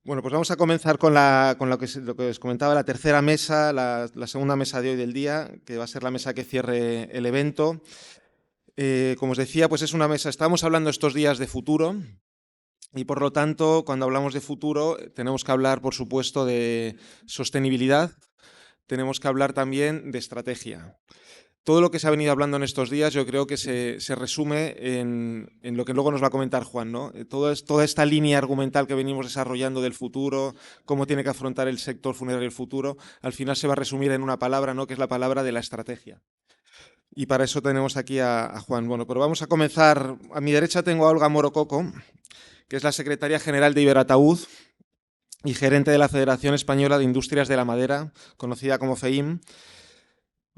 Bueno, pues vamos a comenzar con lo que os comentaba, la tercera mesa, la segunda mesa de hoy del día, que va a ser la mesa que cierre el evento. Como os decía, pues es una mesa, estamos hablando estos días de futuro y por lo tanto, cuando hablamos de futuro, tenemos que hablar, por supuesto, de sostenibilidad, tenemos que hablar también de estrategia. Todo lo que se ha venido hablando en estos días yo creo que se resume en lo que luego nos va a comentar Juan, ¿no? Toda esta línea argumental que venimos desarrollando del futuro, cómo tiene que afrontar el sector funerario el futuro, al final se va a resumir en una palabra, ¿no? Que es la palabra de la estrategia. Y para eso tenemos aquí a Juan. Bueno, pero vamos a comenzar. A mi derecha tengo a Olga Morococo, que es la secretaria general de Iberataúd y gerente de la Federación Española de Industrias de la Madera, conocida como FEIM.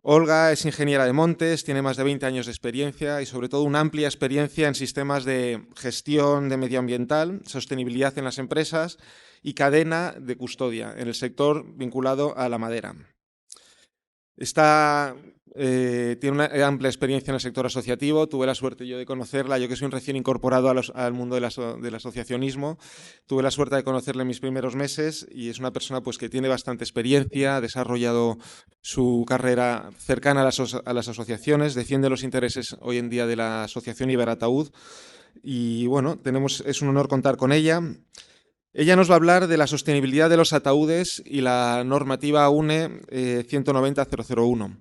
Olga es ingeniera de montes, tiene más de 20 años de experiencia y sobre todo una amplia experiencia en sistemas de gestión de medioambiental, sostenibilidad en las empresas y cadena de custodia en el sector vinculado a la madera. Tiene una amplia experiencia en el sector asociativo. Tuve la suerte yo de conocerla, yo que soy un recién incorporado al mundo del asociacionismo. Tuve la suerte de conocerla en mis primeros meses y es una persona pues, que tiene bastante experiencia, ha desarrollado su carrera cercana a las asociaciones, defiende los intereses hoy en día de la Asociación Iberataúd y bueno, es un honor contar con ella. Ella nos va a hablar de la sostenibilidad de los ataúdes y la normativa UNE 190.001.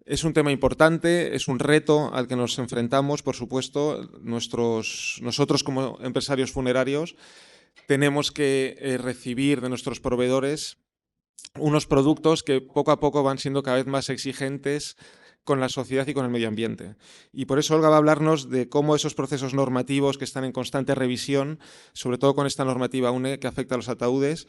Es un tema importante, es un reto al que nos enfrentamos, por supuesto. Nosotros como empresarios funerarios tenemos que recibir de nuestros proveedores unos productos que poco a poco van siendo cada vez más exigentes con la sociedad y con el medio ambiente. Y por eso Olga va a hablarnos de cómo esos procesos normativos que están en constante revisión, sobre todo con esta normativa UNE que afecta a los ataúdes,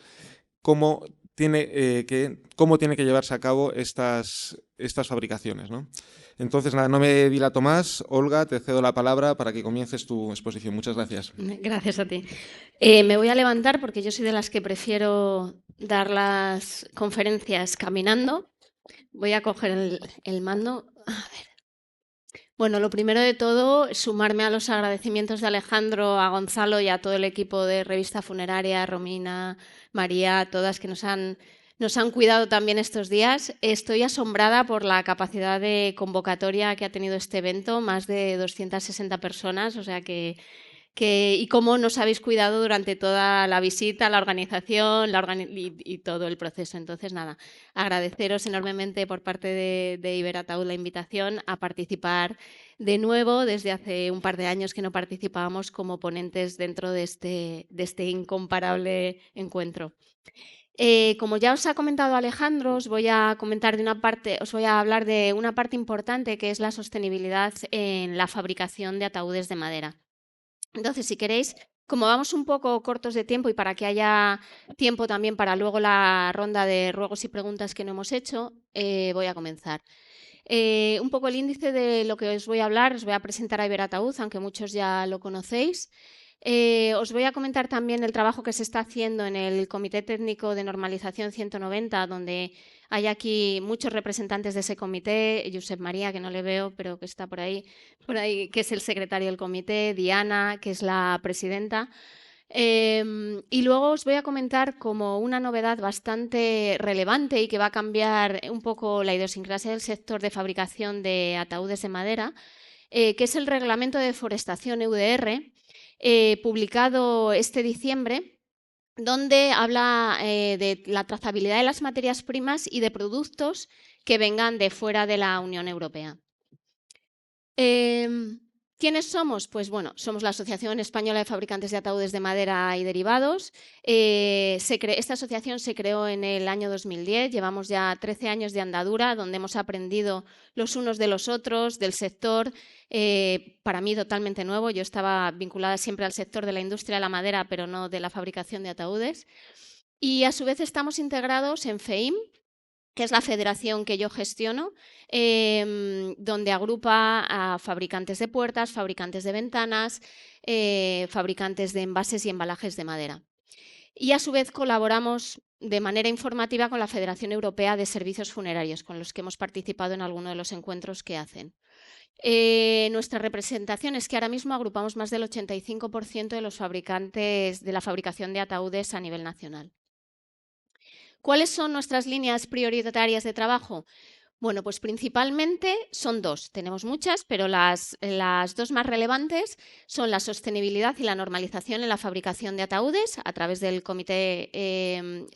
cómo tiene que llevarse a cabo estas fabricaciones, ¿no? Entonces, nada, no me dilato más. Olga, te cedo la palabra para que comiences tu exposición. Muchas gracias. Gracias a ti. Me voy a levantar porque yo soy de las que prefiero dar las conferencias caminando. Voy a coger el mando. A ver. Bueno, lo primero de todo, sumarme a los agradecimientos de Alejandro, a Gonzalo y a todo el equipo de Revista Funeraria, Romina, María, todas que nos han cuidado también estos días. Estoy asombrada por la capacidad de convocatoria que ha tenido este evento, más de 260 personas, o sea y cómo nos habéis cuidado durante toda la visita, la organización y todo el proceso. Entonces, nada, agradeceros enormemente por parte de Iberataúd la invitación a participar de nuevo. Desde hace un par de años que no participábamos como ponentes dentro de este incomparable encuentro. Como ya os ha comentado Alejandro, os voy a hablar de una parte importante que es la sostenibilidad en la fabricación de ataúdes de madera. Entonces, si queréis, como vamos un poco cortos de tiempo y para que haya tiempo también para luego la ronda de ruegos y preguntas que no hemos hecho, voy a comenzar. Un poco el índice de lo que os voy a hablar, os voy a presentar a Iberataúd, aunque muchos ya lo conocéis. Os voy a comentar también el trabajo que se está haciendo en el Comité Técnico de Normalización 190, donde hay aquí muchos representantes de ese comité, Josep María, que no le veo, pero que está por ahí, que es el secretario del comité, Diana, que es la presidenta. Y luego os voy a comentar como una novedad bastante relevante y que va a cambiar un poco la idiosincrasia del sector de fabricación de ataúdes de madera, que es el Reglamento de Deforestación EUDR, publicado este diciembre, donde habla de la trazabilidad de las materias primas y de productos que vengan de fuera de la Unión Europea. ¿Quiénes somos? Pues bueno, somos la Asociación Española de Fabricantes de Ataúdes de Madera y Derivados. Esta asociación se creó en el año 2010, llevamos ya 13 años de andadura, donde hemos aprendido los unos de los otros, del sector, para mí totalmente nuevo. Yo estaba vinculada siempre al sector de la industria de la madera, pero no de la fabricación de ataúdes. Y a su vez estamos integrados en FEIM, que es la federación que yo gestiono, donde agrupa a fabricantes de puertas, fabricantes de ventanas, fabricantes de envases y embalajes de madera. Y a su vez colaboramos de manera informativa con la Federación Europea de Servicios Funerarios, con los que hemos participado en alguno de los encuentros que hacen. Nuestra representación es que ahora mismo agrupamos más del 85% de los fabricantes de la fabricación de ataúdes a nivel nacional. ¿Cuáles son nuestras líneas prioritarias de trabajo? Bueno, pues principalmente son dos. Tenemos muchas, pero las dos más relevantes son la sostenibilidad y la normalización en la fabricación de ataúdes a través del Comité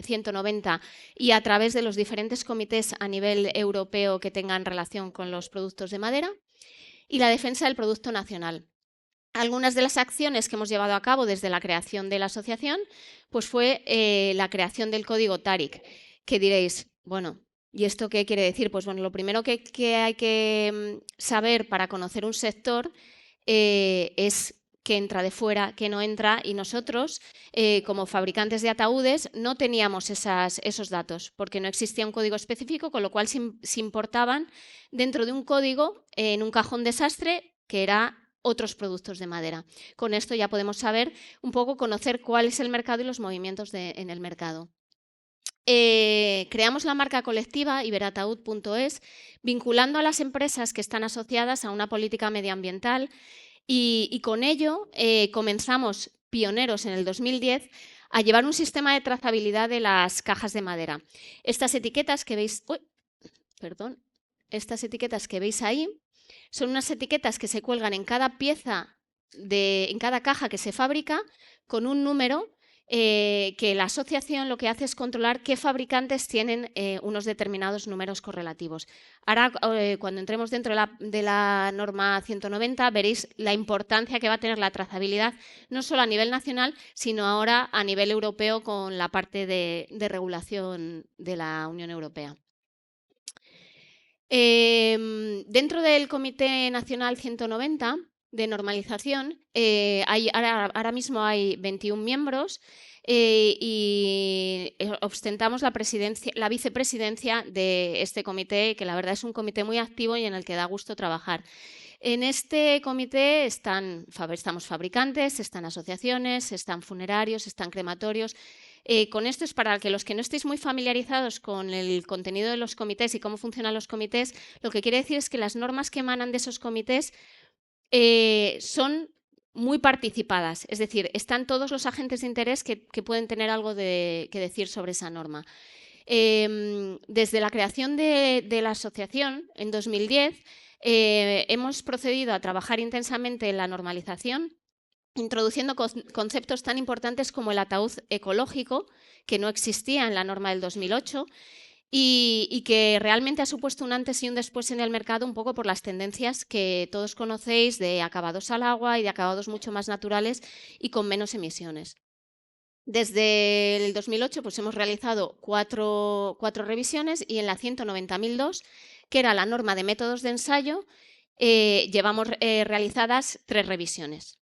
190 y a través de los diferentes comités a nivel europeo que tengan relación con los productos de madera, y la defensa del producto nacional. Algunas de las acciones que hemos llevado a cabo desde la creación de la asociación pues fue la creación del código TARIC, que diréis, bueno, ¿y esto qué quiere decir? Pues bueno, lo primero que hay que saber para conocer un sector es qué entra de fuera, qué no entra, y nosotros, como fabricantes de ataúdes, no teníamos esos datos, porque no existía un código específico, con lo cual se importaban dentro de un código en un cajón desastre que era otros productos de madera. Con esto ya podemos saber un poco, conocer cuál es el mercado y los movimientos en el mercado. Creamos la marca colectiva iberataud.es, vinculando a las empresas que están asociadas a una política medioambiental, y con ello comenzamos, pioneros en el 2010, a llevar un sistema de trazabilidad de las cajas de madera. Estas etiquetas que veis, estas etiquetas que veis ahí son unas etiquetas que se cuelgan en cada pieza, en cada caja que se fabrica, con un número que la asociación lo que hace es controlar qué fabricantes tienen unos determinados números correlativos. Ahora, cuando entremos dentro de la norma 190, veréis la importancia que va a tener la trazabilidad, no solo a nivel nacional, sino ahora a nivel europeo con la parte de regulación de la Unión Europea. Dentro del Comité Nacional 190 de normalización, ahora mismo hay 21 miembros y ostentamos la vicepresidencia de este comité, que la verdad es un comité muy activo y en el que da gusto trabajar. En este comité estamos fabricantes, están asociaciones, están funerarios, están crematorios. Con esto es para que los que no estéis muy familiarizados con el contenido de los comités y cómo funcionan los comités, lo que quiere decir es que las normas que emanan de esos comités son muy participadas, es decir, están todos los agentes de interés que pueden tener algo que decir sobre esa norma. Desde la creación de la asociación en 2010 hemos procedido a trabajar intensamente en la normalización, introduciendo conceptos tan importantes como el ataúd ecológico, que no existía en la norma del 2008, y que realmente ha supuesto un antes y un después en el mercado, un poco por las tendencias que todos conocéis de acabados al agua y de acabados mucho más naturales y con menos emisiones. Desde el 2008 pues hemos realizado cuatro revisiones, y en la 190.002, que era la norma de métodos de ensayo, llevamos realizadas 3 revisiones.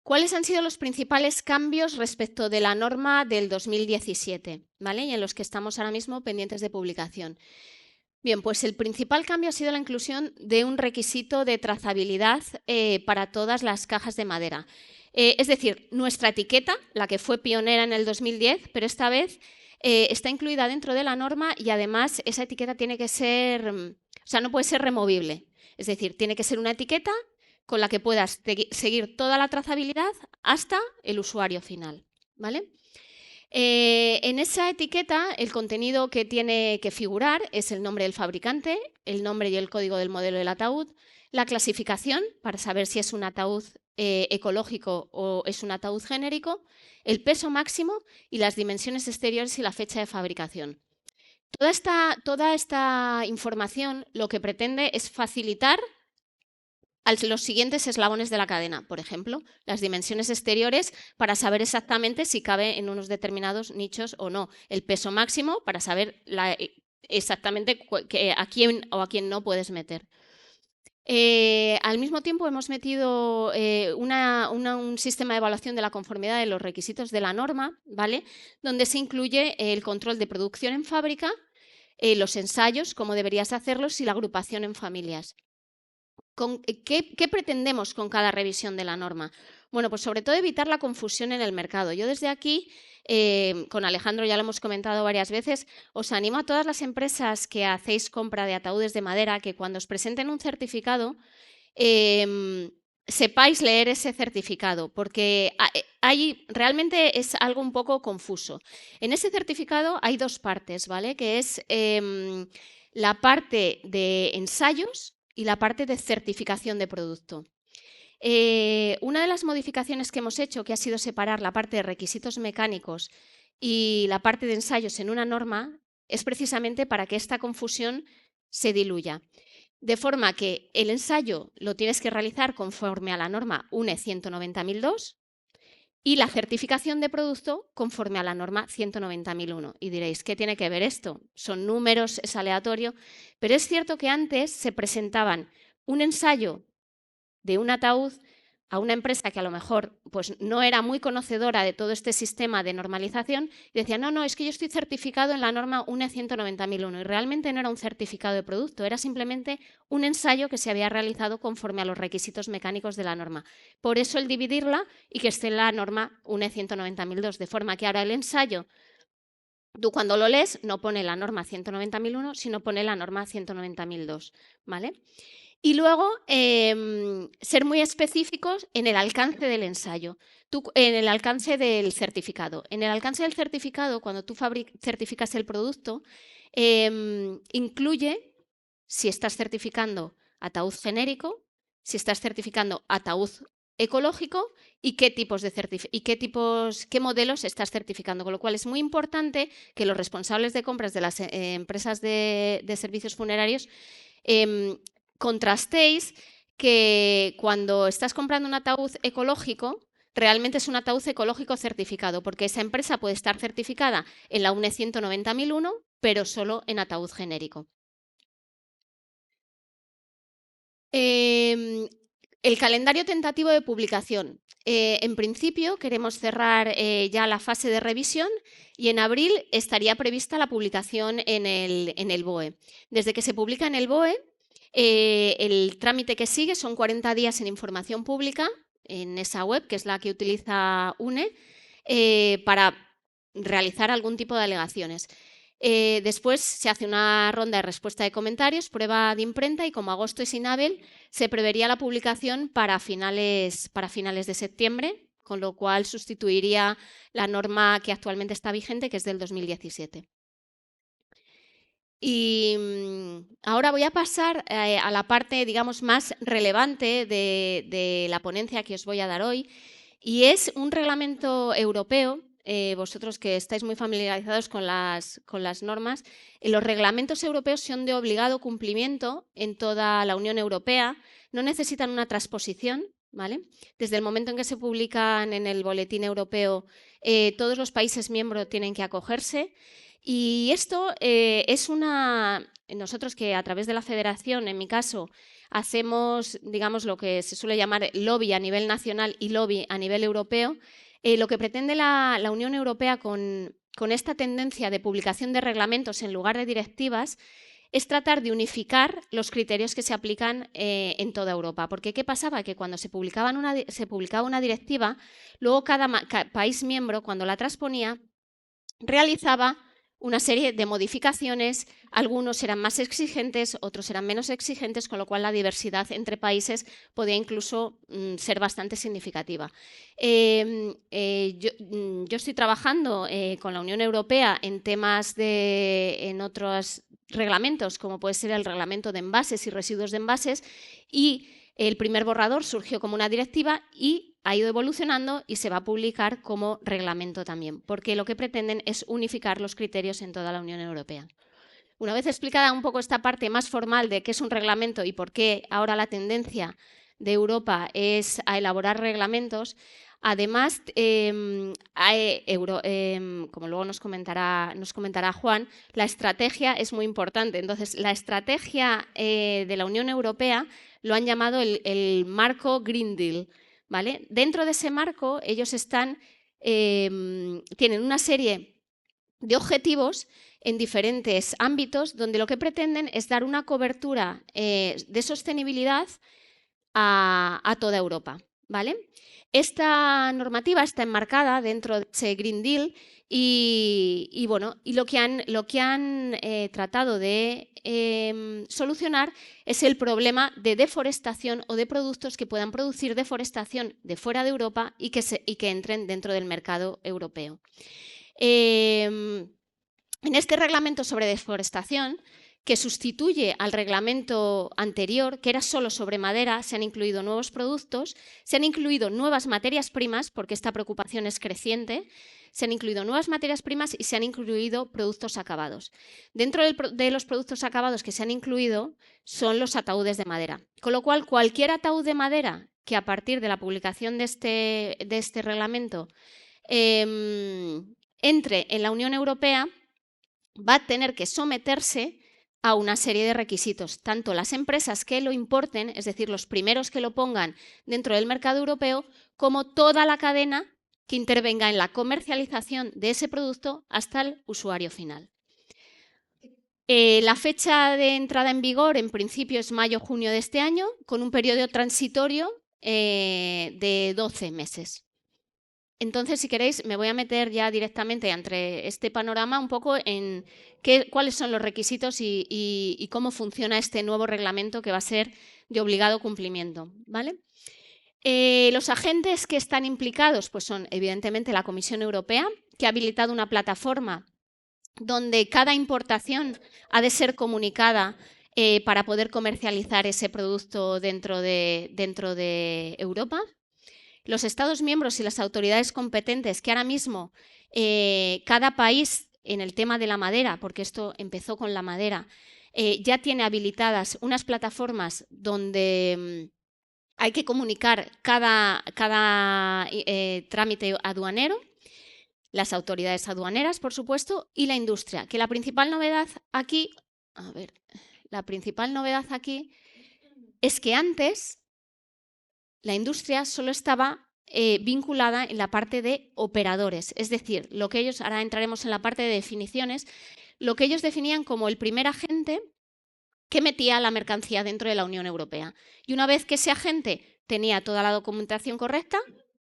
¿Cuáles han sido los principales cambios respecto de la norma del 2017, ¿vale? Y en los que estamos ahora mismo pendientes de publicación? Bien, pues el principal cambio ha sido la inclusión de un requisito de trazabilidad para todas las cajas de madera. Es decir, nuestra etiqueta, la que fue pionera en el 2010, pero esta vez está incluida dentro de la norma, y además esa etiqueta tiene que ser, no puede ser removible. Es decir, tiene que ser una etiqueta con la que puedas seguir toda la trazabilidad hasta el usuario final, ¿vale? En esa etiqueta el contenido que tiene que figurar es el nombre del fabricante, el nombre y el código del modelo del ataúd, la clasificación para saber si es un ataúd ecológico o es un ataúd genérico, el peso máximo y las dimensiones exteriores y la fecha de fabricación. Toda esta información lo que pretende es facilitar a los siguientes eslabones de la cadena, por ejemplo, las dimensiones exteriores para saber exactamente si cabe en unos determinados nichos o no, el peso máximo para saber exactamente a quién o a quién no puedes meter. Al mismo tiempo hemos metido un sistema de evaluación de la conformidad de los requisitos de la norma, ¿vale? Donde se incluye el control de producción en fábrica, los ensayos, cómo deberías hacerlos, y la agrupación en familias. ¿Qué pretendemos con cada revisión de la norma? Bueno, pues sobre todo evitar la confusión en el mercado. Yo desde aquí, con Alejandro ya lo hemos comentado varias veces, os animo a todas las empresas que hacéis compra de ataúdes de madera que cuando os presenten un certificado sepáis leer ese certificado, porque realmente es algo un poco confuso. En ese certificado hay dos partes, ¿vale? Que es la parte de ensayos y la parte de certificación de producto. Una de las modificaciones que hemos hecho, que ha sido separar la parte de requisitos mecánicos y la parte de ensayos en una norma, es precisamente para que esta confusión se diluya. De forma que el ensayo lo tienes que realizar conforme a la norma UNE 190.002 y la certificación de producto conforme a la norma 190.001. Y diréis, ¿qué tiene que ver esto? Son números, es aleatorio, pero es cierto que antes se presentaban un ensayo de un ataúd a una empresa que a lo mejor pues, no era muy conocedora de todo este sistema de normalización y decía, no, es que yo estoy certificado en la norma UNE 190.001 y realmente no era un certificado de producto, era simplemente un ensayo que se había realizado conforme a los requisitos mecánicos de la norma. Por eso el dividirla y que esté en la norma UNE 190.002, de forma que ahora el ensayo, tú cuando lo lees no pone la norma 190.001, sino pone la norma 190.002, ¿vale? Y luego, ser muy específicos en el alcance del ensayo, en el alcance del certificado. En el alcance del certificado, cuando tú certificas el producto, incluye si estás certificando ataúd genérico, si estás certificando ataúd ecológico y qué qué modelos estás certificando. Con lo cual es muy importante que los responsables de compras de las empresas de servicios funerarios contrastéis que cuando estás comprando un ataúd ecológico, realmente es un ataúd ecológico certificado, porque esa empresa puede estar certificada en la UNE 190.001, pero solo en ataúd genérico. El calendario tentativo de publicación. En principio queremos cerrar ya la fase de revisión y en abril estaría prevista la publicación en el BOE. Desde que se publica en el BOE, el trámite que sigue son 40 días en información pública en esa web, que es la que utiliza UNE, para realizar algún tipo de alegaciones. Después se hace una ronda de respuesta de comentarios, prueba de imprenta y como agosto es inhábil, se prevería la publicación para finales de septiembre, con lo cual sustituiría la norma que actualmente está vigente, que es del 2017. Y ahora voy a pasar a la parte, digamos, más relevante de la ponencia que os voy a dar hoy, y es un reglamento europeo. Vosotros que estáis muy familiarizados con las normas, los reglamentos europeos son de obligado cumplimiento en toda la Unión Europea, no necesitan una transposición, ¿vale? Desde el momento en que se publican en el boletín europeo, todos los países miembros tienen que acogerse. Y esto nosotros que a través de la federación, en mi caso, hacemos, digamos, lo que se suele llamar lobby a nivel nacional y lobby a nivel europeo, lo que pretende la Unión Europea con esta tendencia de publicación de reglamentos en lugar de directivas es tratar de unificar los criterios que se aplican en toda Europa. Porque ¿qué pasaba? Que cuando se publicaba una directiva, luego cada país miembro, cuando la transponía, realizaba una serie de modificaciones, algunos eran más exigentes, otros eran menos exigentes, con lo cual la diversidad entre países podía incluso ser bastante significativa. Yo estoy trabajando con la Unión Europea en temas en otros reglamentos, como puede ser el reglamento de envases y residuos de envases, y el primer borrador surgió como una directiva y ha ido evolucionando y se va a publicar como reglamento también, porque lo que pretenden es unificar los criterios en toda la Unión Europea. Una vez explicada un poco esta parte más formal de qué es un reglamento y por qué ahora la tendencia de Europa es a elaborar reglamentos, además, como luego nos comentará Juan, la estrategia es muy importante. Entonces, la estrategia de la Unión Europea lo han llamado el marco Green Deal, ¿vale? Dentro de ese marco, ellos tienen una serie de objetivos en diferentes ámbitos donde lo que pretenden es dar una cobertura de sostenibilidad a toda Europa, ¿vale? Esta normativa está enmarcada dentro de ese Green Deal y lo que han tratado de solucionar es el problema de deforestación o de productos que puedan producir deforestación de fuera de Europa y que entren dentro del mercado europeo. En este reglamento sobre deforestación, que sustituye al reglamento anterior, que era solo sobre madera, se han incluido nuevos productos, se han incluido nuevas materias primas, porque esta preocupación es creciente, se han incluido nuevas materias primas y se han incluido productos acabados. Dentro de los productos acabados que se han incluido son los ataúdes de madera, con lo cual cualquier ataúd de madera que a partir de la publicación de este reglamento entre en la Unión Europea va a tener que someterse a una serie de requisitos, tanto las empresas que lo importen, es decir, los primeros que lo pongan dentro del mercado europeo, como toda la cadena que intervenga en la comercialización de ese producto hasta el usuario final. La fecha de entrada en vigor, en principio, es mayo-junio de este año, con un periodo transitorio de 12 meses. Entonces, si queréis, me voy a meter ya directamente entre este panorama un poco en cuáles son los requisitos y cómo funciona este nuevo reglamento que va a ser de obligado cumplimiento, ¿vale? Los agentes que están implicados pues son, evidentemente, la Comisión Europea, que ha habilitado una plataforma donde cada importación ha de ser comunicada para poder comercializar ese producto dentro de Europa. Los Estados miembros y las autoridades competentes, que ahora mismo cada país en el tema de la madera, porque esto empezó con la madera, ya tiene habilitadas unas plataformas donde hay que comunicar cada trámite aduanero, las autoridades aduaneras, por supuesto, y la industria, que la principal novedad aquí, es que antes la industria solo estaba vinculada en la parte de operadores, es decir, lo que ellos, ahora entraremos en la parte de definiciones, lo que ellos definían como el primer agente que metía la mercancía dentro de la Unión Europea. Y una vez que ese agente tenía toda la documentación correcta,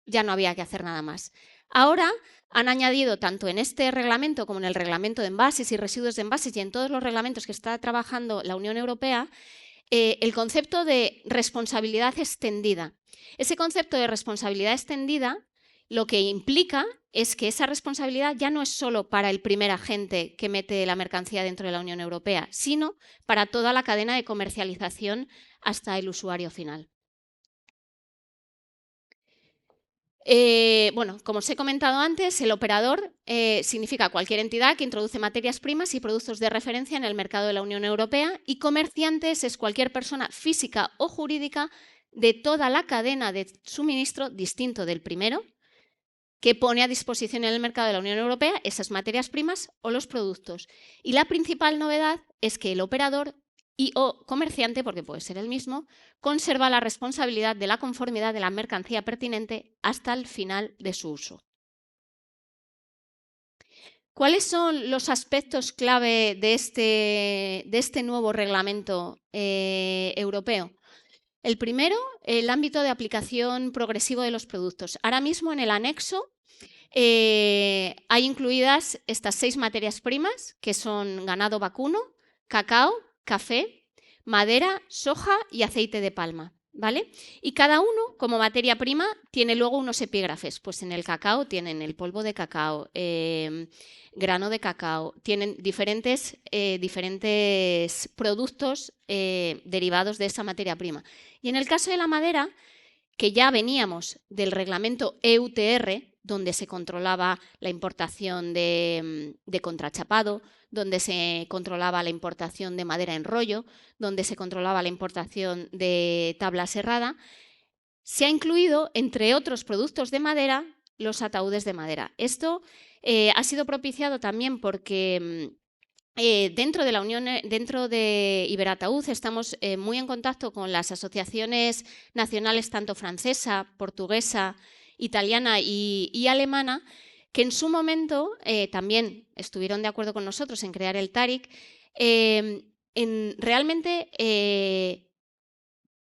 ya no había que hacer nada más. Ahora han añadido, tanto en este reglamento como en el reglamento de envases y residuos de envases y en todos los reglamentos que está trabajando la Unión Europea, el concepto de responsabilidad extendida. Ese concepto de responsabilidad extendida lo que implica es que esa responsabilidad ya no es solo para el primer agente que mete la mercancía dentro de la Unión Europea, sino para toda la cadena de comercialización hasta el usuario final. Como os he comentado antes, el operador significa cualquier entidad que introduce materias primas y productos de referencia en el mercado de la Unión Europea, y comerciantes es cualquier persona física o jurídica de toda la cadena de suministro distinto del primero, que pone a disposición en el mercado de la Unión Europea esas materias primas o los productos. Y la principal novedad es que el operador o comerciante, porque puede ser el mismo, conserva la responsabilidad de la conformidad de la mercancía pertinente hasta el final de su uso. ¿Cuáles son los aspectos clave de este nuevo reglamento europeo? El primero, el ámbito de aplicación progresivo de los productos. Ahora mismo en el anexo hay incluidas estas 6 materias primas, que son ganado vacuno, cacao, café, madera, soja y aceite de palma, ¿vale? Y cada uno, como materia prima, tiene luego unos epígrafes. Pues en el cacao tienen el polvo de cacao, grano de cacao, tienen diferentes productos derivados de esa materia prima. Y en el caso de la madera, que ya veníamos del reglamento EUTR, donde se controlaba la importación de contrachapado, donde se controlaba la importación de madera en rollo, donde se controlaba la importación de tabla serrada, se ha incluido, entre otros productos de madera, los ataúdes de madera. Esto ha sido propiciado también porque dentro de Iberataúd estamos muy en contacto con las asociaciones nacionales, tanto francesa, portuguesa, italiana y alemana, que en su momento también estuvieron de acuerdo con nosotros en crear el TARIC. Realmente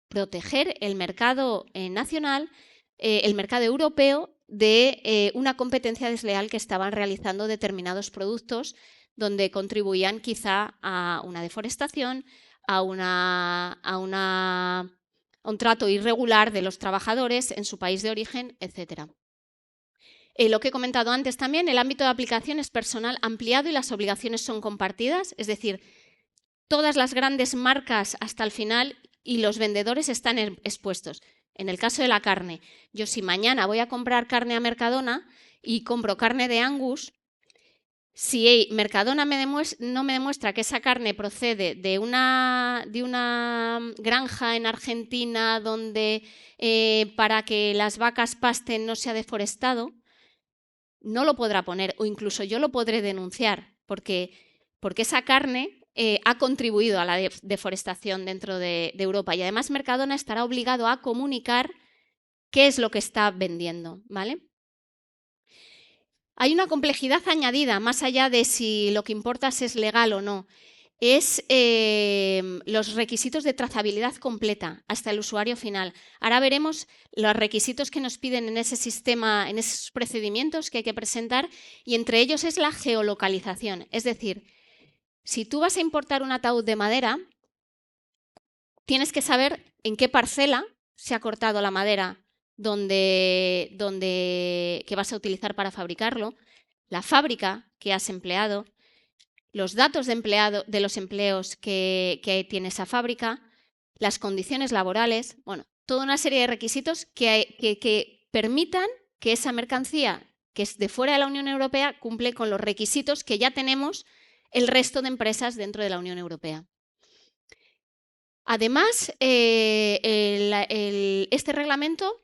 proteger el mercado nacional, el mercado europeo, de una competencia desleal que estaban realizando determinados productos donde contribuían quizá a una deforestación, a un trato irregular de los trabajadores en su país de origen, etc. Lo que he comentado antes también, el ámbito de aplicación es personal ampliado y las obligaciones son compartidas, es decir, todas las grandes marcas hasta el final y los vendedores están expuestos. En el caso de la carne, yo si mañana voy a comprar carne a Mercadona y compro carne de Angus, si Mercadona no me demuestra que esa carne procede de una granja en Argentina donde para que las vacas pasten no se ha deforestado, no lo podrá poner, o incluso yo lo podré denunciar, porque esa carne ha contribuido a la deforestación dentro de Europa, y además Mercadona estará obligado a comunicar qué es lo que está vendiendo, ¿vale? Hay una complejidad añadida, más allá de si lo que importa es legal o no, es los requisitos de trazabilidad completa hasta el usuario final. Ahora veremos los requisitos que nos piden en ese sistema, en esos procedimientos que hay que presentar, y entre ellos es la geolocalización. Es decir, si tú vas a importar un ataúd de madera, tienes que saber en qué parcela se ha cortado la madera que vas a utilizar para fabricarlo, la fábrica que has empleado, los datos de los empleos que tiene esa fábrica, las condiciones laborales, bueno, toda una serie de requisitos que permitan que esa mercancía que es de fuera de la Unión Europea cumple con los requisitos que ya tenemos el resto de empresas dentro de la Unión Europea. Además, este reglamento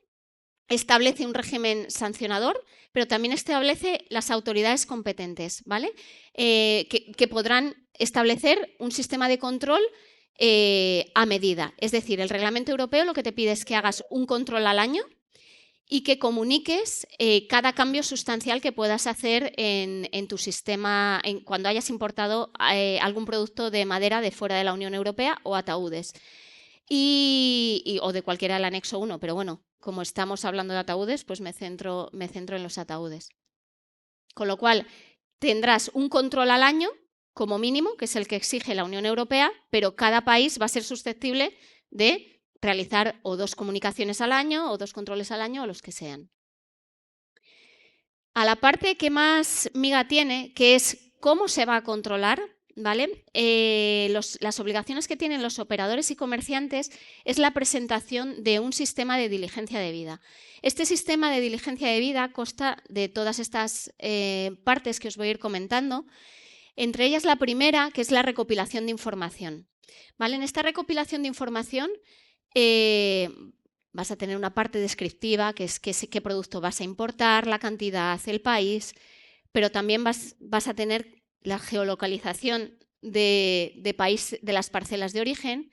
establece un régimen sancionador, pero también establece las autoridades competentes, ¿vale? Que podrán establecer un sistema de control a medida. Es decir, el reglamento europeo lo que te pide es que hagas un control al año y que comuniques cada cambio sustancial que puedas hacer en tu sistema cuando hayas importado algún producto de madera de fuera de la Unión Europea o ataúdes. O de cualquiera del anexo 1, pero bueno, como estamos hablando de ataúdes, pues me centro en los ataúdes. Con lo cual, tendrás un control al año, como mínimo, que es el que exige la Unión Europea, pero cada país va a ser susceptible de realizar o 2 comunicaciones al año, o 2 controles al año, o los que sean. A la parte que más miga tiene, que es cómo se va a controlar, ¿vale? Las obligaciones que tienen los operadores y comerciantes es la presentación de un sistema de diligencia debida. Este sistema de diligencia debida consta de todas estas partes que os voy a ir comentando, entre ellas la primera, que es la recopilación de información, ¿vale? En esta recopilación de información vas a tener una parte descriptiva, que es qué producto vas a importar, la cantidad, el país, pero también vas a tener la geolocalización de las parcelas de origen.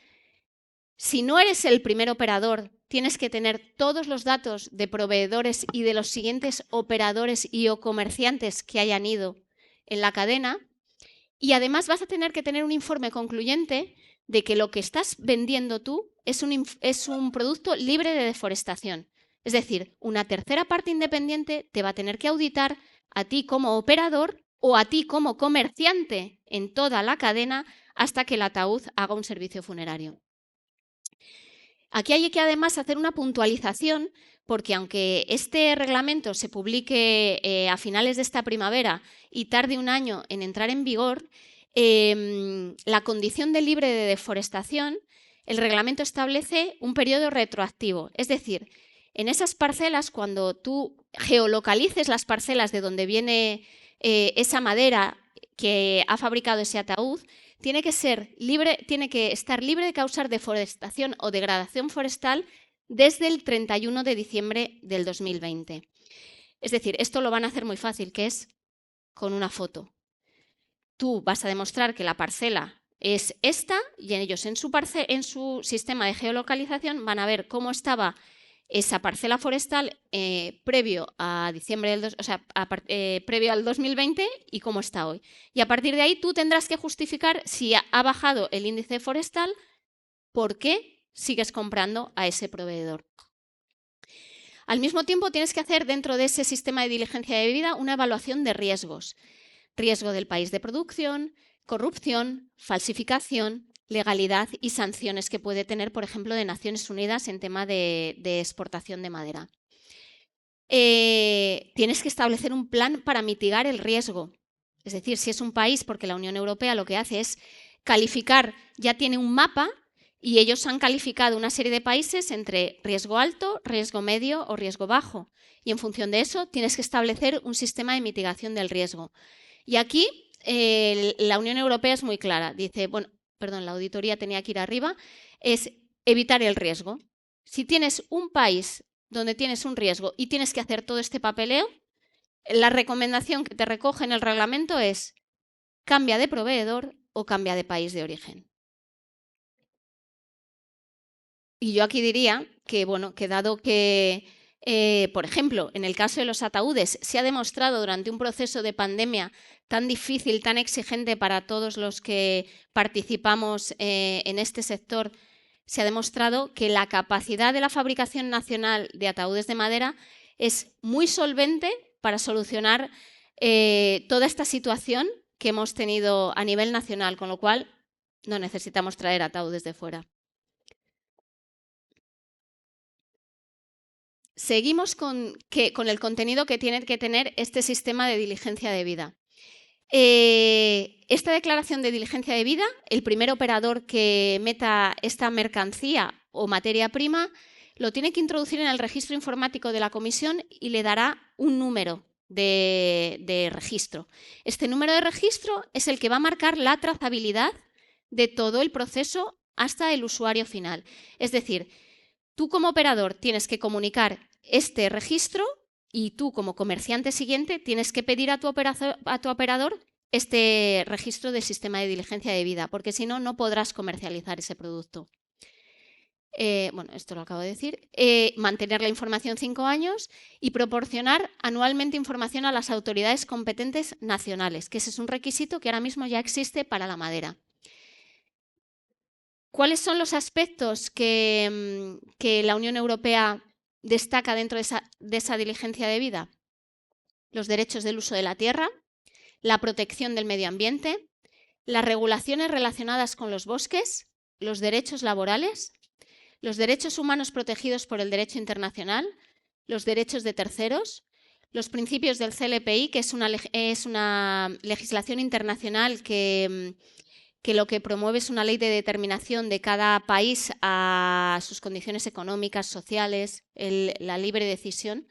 Si no eres el primer operador, tienes que tener todos los datos de proveedores y de los siguientes operadores y o comerciantes que hayan ido en la cadena. Y además vas a tener que tener un informe concluyente de que lo que estás vendiendo tú es un producto libre de deforestación. Es decir, una tercera parte independiente te va a tener que auditar a ti como operador o a ti como comerciante en toda la cadena hasta que el ataúd haga un servicio funerario. Aquí hay que además hacer una puntualización, porque aunque este reglamento se publique a finales de esta primavera y tarde un año en entrar en vigor, la condición de libre de deforestación, el reglamento establece un periodo retroactivo. Es decir, en esas parcelas, cuando tú geolocalices las parcelas de donde viene esa madera que ha fabricado ese ataúd, tiene que estar libre de causar deforestación o degradación forestal desde el 31 de diciembre del 2020. Es decir, esto lo van a hacer muy fácil, que es con una foto. Tú vas a demostrar que la parcela es esta y ellos en su sistema de geolocalización van a ver cómo estaba esa parcela forestal previo a diciembre previo al 2020 y cómo está hoy. Y a partir de ahí tú tendrás que justificar si ha bajado el índice forestal, por qué sigues comprando a ese proveedor. Al mismo tiempo, tienes que hacer dentro de ese sistema de diligencia de vida una evaluación de riesgos. Riesgo del país de producción, corrupción, falsificación, legalidad y sanciones que puede tener, por ejemplo, de Naciones Unidas en tema de exportación de madera. Tienes que establecer un plan para mitigar el riesgo. Es decir, si es un país, porque la Unión Europea lo que hace es calificar, ya tiene un mapa y ellos han calificado una serie de países entre riesgo alto, riesgo medio o riesgo bajo. Y en función de eso tienes que establecer un sistema de mitigación del riesgo. Y aquí la Unión Europea es muy clara. Dice, bueno, perdón, la auditoría tenía que ir arriba, es evitar el riesgo. Si tienes un país donde tienes un riesgo y tienes que hacer todo este papeleo, la recomendación que te recoge en el reglamento es cambia de proveedor o cambia de país de origen. Y yo aquí diría que, bueno, que dado que, por ejemplo, en el caso de los ataúdes, se ha demostrado durante un proceso de pandemia tan difícil, tan exigente para todos los que participamos en este sector, se ha demostrado que la capacidad de la fabricación nacional de ataúdes de madera es muy solvente para solucionar toda esta situación que hemos tenido a nivel nacional, con lo cual no necesitamos traer ataúdes de fuera. Seguimos con el contenido que tiene que tener este sistema de diligencia de vida. Esta declaración de diligencia de vida, el primer operador que meta esta mercancía o materia prima, lo tiene que introducir en el registro informático de la comisión y le dará un número de registro. Este número de registro es el que va a marcar la trazabilidad de todo el proceso hasta el usuario final. Es decir, tú como operador tienes que comunicar este registro y tú como comerciante siguiente tienes que pedir a tu operador este registro de sistema de diligencia de vida, porque si no, no podrás comercializar ese producto. Bueno, esto lo acabo de decir. Mantener la información 5 años y proporcionar anualmente información a las autoridades competentes nacionales, que ese es un requisito que ahora mismo ya existe para la madera. ¿Cuáles son los aspectos que la Unión Europea destaca dentro de esa diligencia de vida? Los derechos del uso de la tierra, la protección del medio ambiente, las regulaciones relacionadas con los bosques, los derechos laborales, los derechos humanos protegidos por el derecho internacional, los derechos de terceros, los principios del CLPI, que es una legislación internacional que lo que promueve es una ley de determinación de cada país a sus condiciones económicas, sociales, la libre decisión,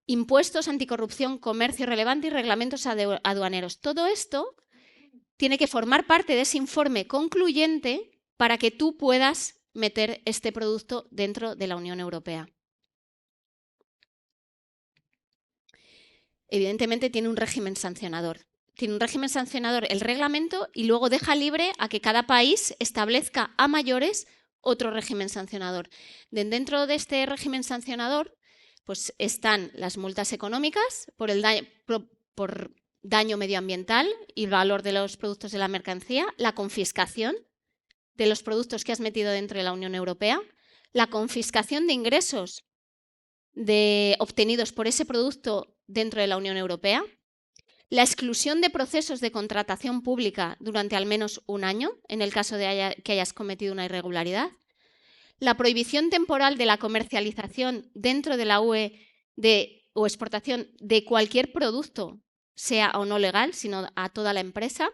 impuestos, anticorrupción, comercio relevante y reglamentos aduaneros. Todo esto tiene que formar parte de ese informe concluyente para que tú puedas meter este producto dentro de la Unión Europea. Evidentemente tiene un régimen sancionador. Tiene un régimen sancionador el reglamento y luego deja libre a que cada país establezca a mayores otro régimen sancionador. Dentro de este régimen sancionador pues están las multas económicas por daño medioambiental y valor de los productos de la mercancía, la confiscación de los productos que has metido dentro de la Unión Europea, la confiscación de ingresos obtenidos por ese producto dentro de la Unión Europea, la exclusión de procesos de contratación pública durante al menos un año, en el caso de que hayas cometido una irregularidad, la prohibición temporal de la comercialización dentro de la UE o exportación de cualquier producto, sea o no legal, sino a toda la empresa,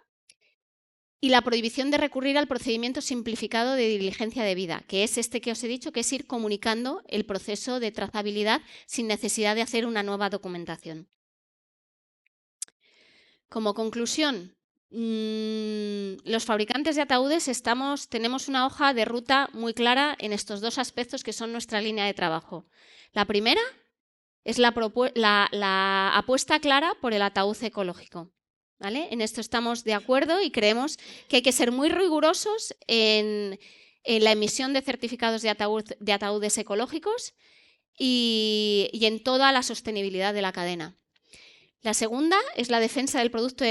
y la prohibición de recurrir al procedimiento simplificado de diligencia de vida, que es este que os he dicho, que es ir comunicando el proceso de trazabilidad sin necesidad de hacer una nueva documentación. Como conclusión, los fabricantes de ataúdes tenemos una hoja de ruta muy clara en estos dos aspectos que son nuestra línea de trabajo. La primera es la apuesta clara por el ataúd ecológico. ¿Vale? En esto estamos de acuerdo y creemos que hay que ser muy rigurosos en la emisión de certificados de ataúdes ecológicos y en toda la sostenibilidad de la cadena. La segunda es la defensa del producto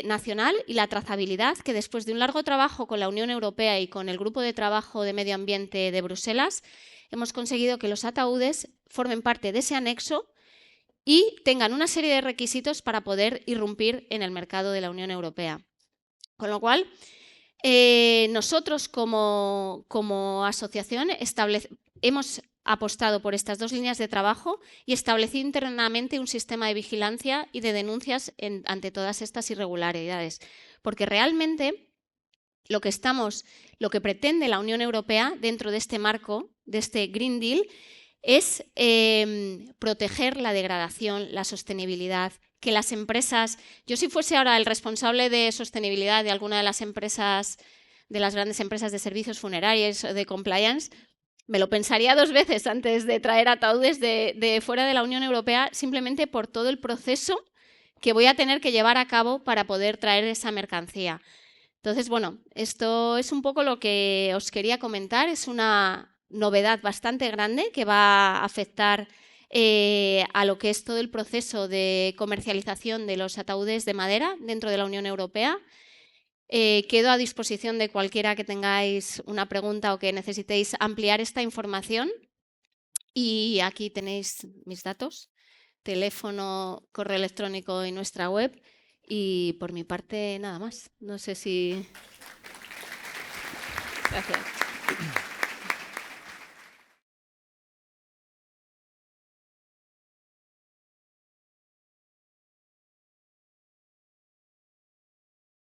nacional y la trazabilidad, que después de un largo trabajo con la Unión Europea y con el Grupo de Trabajo de Medio Ambiente de Bruselas, hemos conseguido que los ataúdes formen parte de ese anexo y tengan una serie de requisitos para poder irrumpir en el mercado de la Unión Europea. Con lo cual, nosotros como asociación hemos apostado por estas dos líneas de trabajo y establecido internamente un sistema de vigilancia y de denuncias ante todas estas irregularidades. Porque realmente lo que pretende la Unión Europea dentro de este marco, de este Green Deal, es proteger la degradación, la sostenibilidad, que las empresas... Yo si fuese ahora el responsable de sostenibilidad de alguna de las empresas, de las grandes empresas de servicios funerarios o de compliance, me lo pensaría 2 veces antes de traer ataúdes de fuera de la Unión Europea, simplemente por todo el proceso que voy a tener que llevar a cabo para poder traer esa mercancía. Entonces, bueno, esto es un poco lo que os quería comentar. Es una novedad bastante grande que va a afectar a lo que es todo el proceso de comercialización de los ataúdes de madera dentro de la Unión Europea. Quedo a disposición de cualquiera que tengáis una pregunta o que necesitéis ampliar esta información. Y aquí tenéis mis datos, teléfono, correo electrónico y nuestra web. Y por mi parte, nada más. No sé si... Gracias.